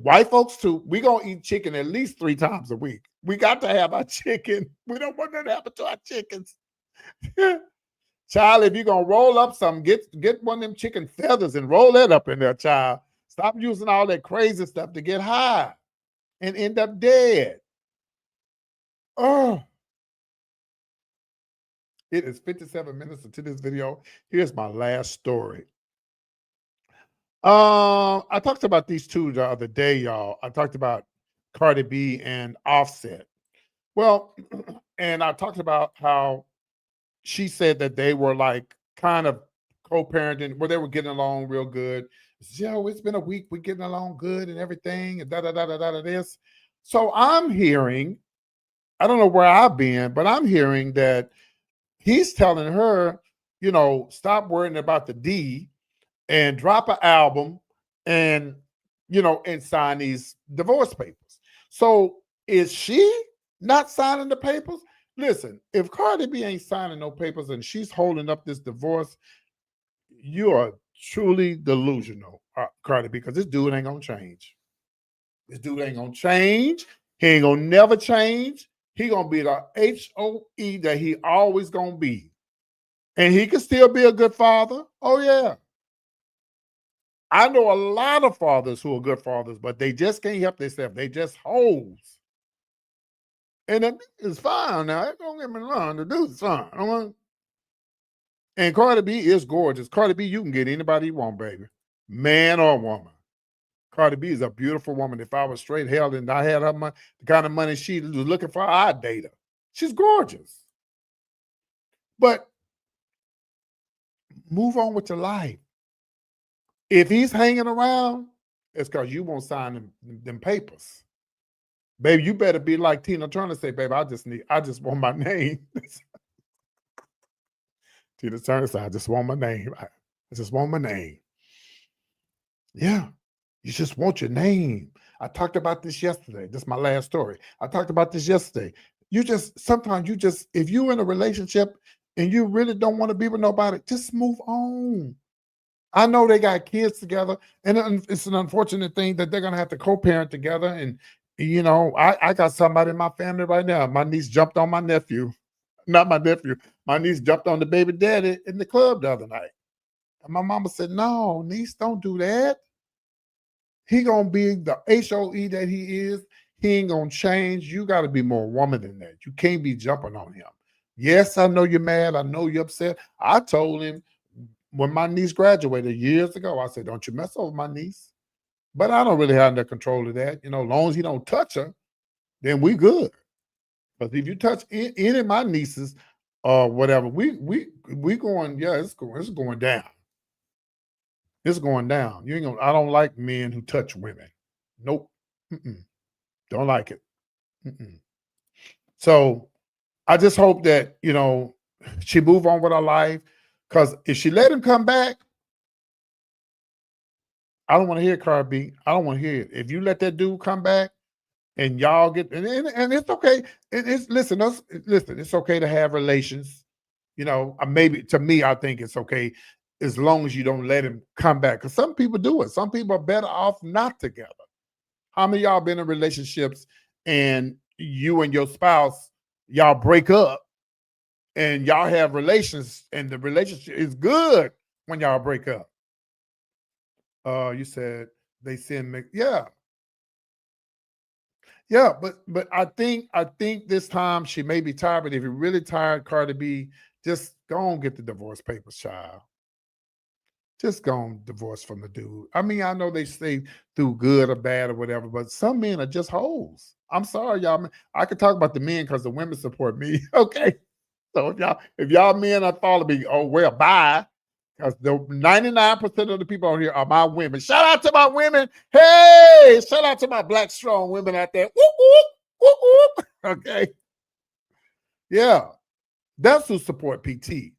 white folks too, we going to eat chicken at least 3 times a week. We got to have our chicken. We don't want that to happen to our chickens. Child, if you're going to roll up something, get one of them chicken feathers and roll that up in there, child. Stop using all that crazy stuff to get high and end up dead. Oh. It is 57 minutes into this video. Here's my last story. I talked about these two the other day, y'all. I talked about Cardi B and Offset. Well, and I talked about how she said that they were like kind of co-parenting, where they were getting along real good. Yo, it's been a week, we're getting along good and everything, and this. So I'm hearing, I don't know where I've been, but I'm hearing that he's telling her, stop worrying about the D and drop an album and, and sign these divorce papers. So is she not signing the papers? Listen, if Cardi B ain't signing no papers and she's holding up this divorce, you are truly delusional, Cardi B, because this dude ain't going to change. This dude ain't going to change. He ain't going to never change. He going to be the HOE that he always going to be. And he can still be a good father. Oh, yeah. I know a lot of fathers who are good fathers, but they just can't help themselves. They just hoes. And it's fine now. Don't get me wrong. The dude's fine. And Cardi B is gorgeous. Cardi B, you can get anybody you want, baby. Man or woman. Cardi B is a beautiful woman. If I was straight hell and I had her money, the kind of money she was looking for, I'd date her. She's gorgeous. But move on with your life. If he's hanging around, it's because you won't sign them papers. Baby, you better be like Tina Turner say, baby, I just want my name. Tina Turner said, I just want my name. I just want my name. Yeah, you just want your name. I talked about this yesterday. This is my last story. I talked about this yesterday. Sometimes if you're in a relationship and you really don't want to be with nobody, just move on. I know they got kids together, and it's an unfortunate thing that they're going to have to co-parent together. And, I got somebody in my family right now. My niece jumped on my nephew. Not my nephew. My niece jumped on the baby daddy in the club the other night. And my mama said, no, niece, don't do that. He going to be the HOE that he is. He ain't going to change. You got to be more woman than that. You can't be jumping on him. Yes, I know you're mad. I know you're upset. I told him when my niece graduated years ago, I said, don't you mess over my niece. But I don't really have no control of that. As long as he don't touch her, then we good. But if you touch any of my nieces or whatever, we going, yeah, it's going down. It's going down. You ain't gonna. I don't like men who touch women. Nope. Don't like it. So I just hope that she move on with her life. Because if she let him come back, I don't want to hear Cardi B. I don't want to hear it. If you let that dude come back and y'all get and it's okay. Listen, it's okay to have relations. Maybe to me, I think it's okay as long as you don't let him come back. Because some people do it. Some people are better off not together. How many of y'all been in relationships and you and your spouse, y'all break up and y'all have relations and the relationship is good when y'all break up? You said they send me. Yeah. Yeah, but I think this time she may be tired, but if you're really tired, Cardi B, just go and get the divorce papers, child. Just go and divorce from the dude. I mean, I know they say through good or bad or whatever, but some men are just hoes. I'm sorry, y'all. I could talk about the men because the women support me. Okay. So if y'all men are following me, oh well, bye. Because the 99% of the people on here are my women. Shout out to my women. Hey, shout out to my black strong women out there. Whoop, whoop, whoop, whoop. Okay. Yeah. That's who support PT.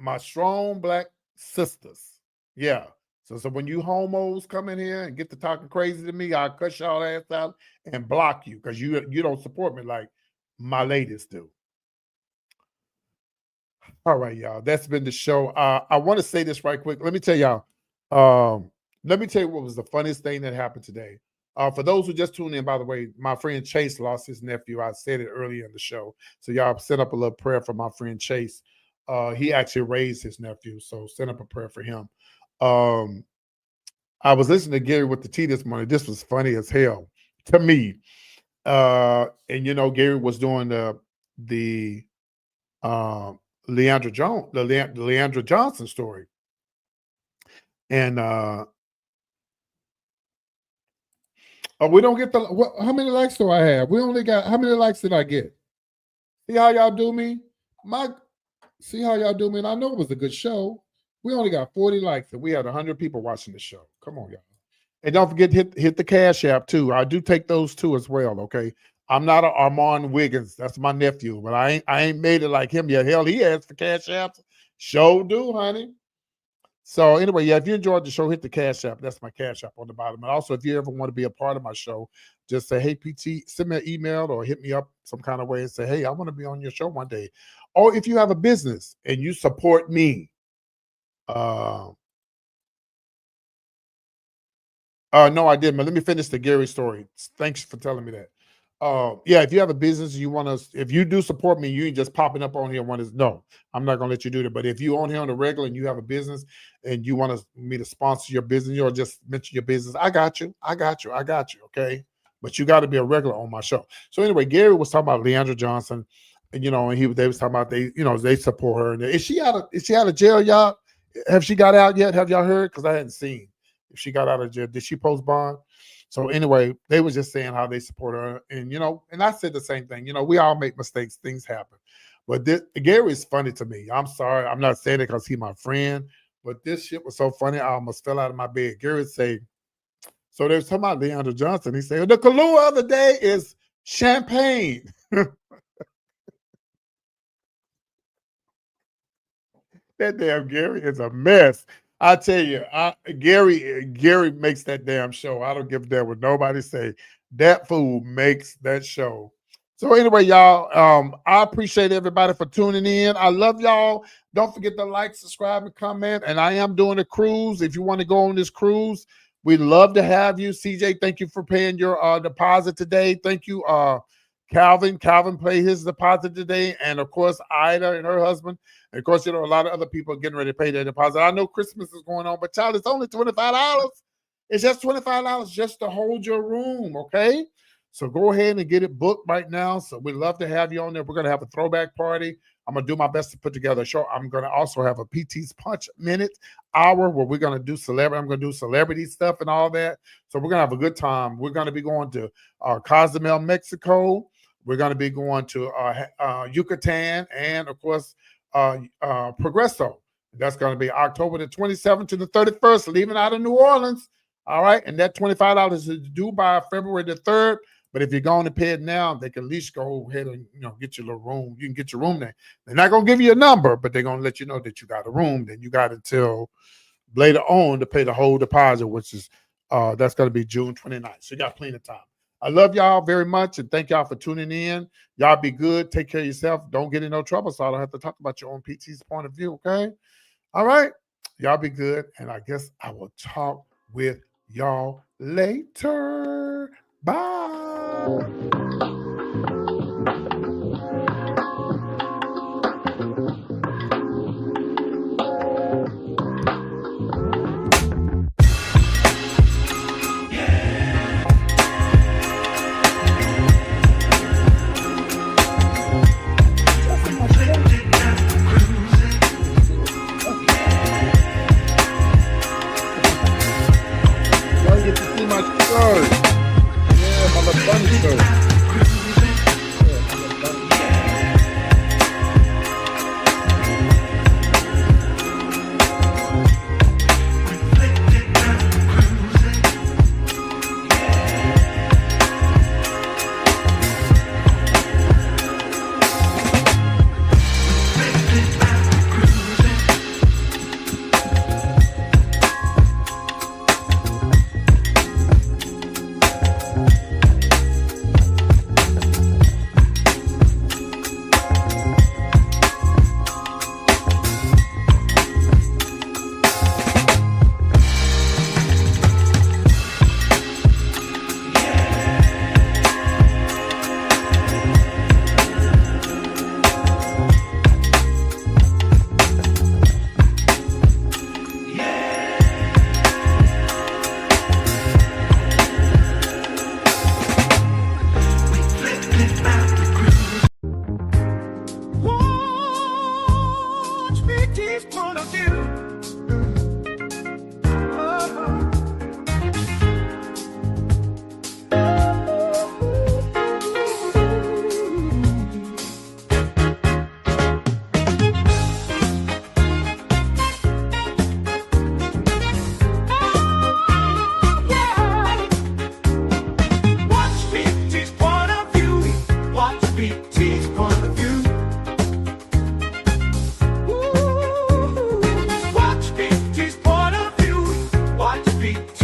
My strong black sisters. Yeah. So when you homos come in here and get to talking crazy to me, I'll cut y'all ass out and block you because you don't support me like my ladies do. All right, y'all. That's been the show. I want to say this right quick. Let me tell y'all. Let me tell you what was the funniest thing that happened today. For those who just tuned in, by the way, my friend Chase lost his nephew. I said it earlier in the show. So y'all set up a little prayer for my friend Chase. He actually raised his nephew, so send up a prayer for him. I was listening to Gary with the Tea this morning. This was funny as hell to me. And you know, Gary was doing the Leandra Johnson story. And we don't get how many likes do I have? We only got, how many likes did I get? See how y'all do me? See how y'all do me? And I know it was a good show. We only got 40 likes and we had 100 people watching the show. Come on, y'all. And don't forget, hit the Cash App too. I do take those too as well, okay? I'm not an Armand Wiggins. That's my nephew, but I ain't made it like him yet. Hell, he asked for Cash Apps. Show do, honey. So anyway, yeah, if you enjoyed the show, hit the Cash App. That's my Cash App on the bottom. And also, if you ever want to be a part of my show, just say, hey, PT, send me an email or hit me up some kind of way and say, hey, I want to be on your show one day. Or if you have a business and you support me, no, I didn't, but let me finish the Gary story. Thanks for telling me that. Yeah, if you have a business, you want to, if you do support me, you ain't just popping up on here one is no, I'm not gonna let you do that. But if you on here on the regular and you have a business and you want me to sponsor your business or just mention your business, I got you. Okay. But you got to be a regular on my show. So anyway, Gary was talking about Leandra Johnson, and you know, and they was talking about they support her. And is she out of jail, y'all? Have she got out yet? Have y'all heard? Because I hadn't seen if she got out of jail. Did she post bond? So anyway, they were just saying how they support her. And, you know, and I said the same thing. You know, we all make mistakes. Things happen. But Gary is funny to me. I'm sorry. I'm not saying it because he's my friend. But this shit was so funny, I almost fell out of my bed. Gary say, so they was talking about Leandra Johnson. He said, the Kahlua of the day is champagne. That damn Gary is a mess. I tell you, Gary makes that damn show. I don't give a damn what nobody say. That fool makes that show. So anyway, y'all, I appreciate everybody for tuning in. I love y'all. Don't forget to like, subscribe, and comment. And I am doing a cruise. If you want to go on this cruise, we'd love to have you. CJ, thank you for paying your deposit today. Thank you, Calvin. Calvin paid his deposit today. And of course, Ida and her husband. And of course, you know, a lot of other people are getting ready to pay their deposit. I know Christmas is going on, but child, it's only $25. It's just $25 just to hold your room, okay? So go ahead and get it booked right now. So we'd love to have you on there. We're going to have a throwback party. I'm going to do my best to put together a show. I'm going to also have a PT's Punch Minute hour where we're going to do I'm going to do celebrity stuff and all that. So we're going to have a good time. We're going to be going to Cozumel, Mexico. We're going to be going to Yucatan and, of course, Progreso. That's going to be October the 27th to the 31st, leaving out of New Orleans. All right. And that $25 is due by February the 3rd. But if you're going to pay it now, they can at least go ahead and, you know, get your little room. You can get your room there. They're not going to give you a number, but they're going to let you know that you got a room. Then you got until later on to pay the whole deposit, which is that's going to be June 29th. So you got plenty of time. I love y'all very much, and thank y'all for tuning in. Y'all be good. Take care of yourself. Don't get in no trouble, so I don't have to talk about your own PT's point of view, okay? All right. Y'all be good, and I guess I will talk with y'all later. Bye. Y'all get to see my shirt. Yeah, my little bunny shirt. Buzbee.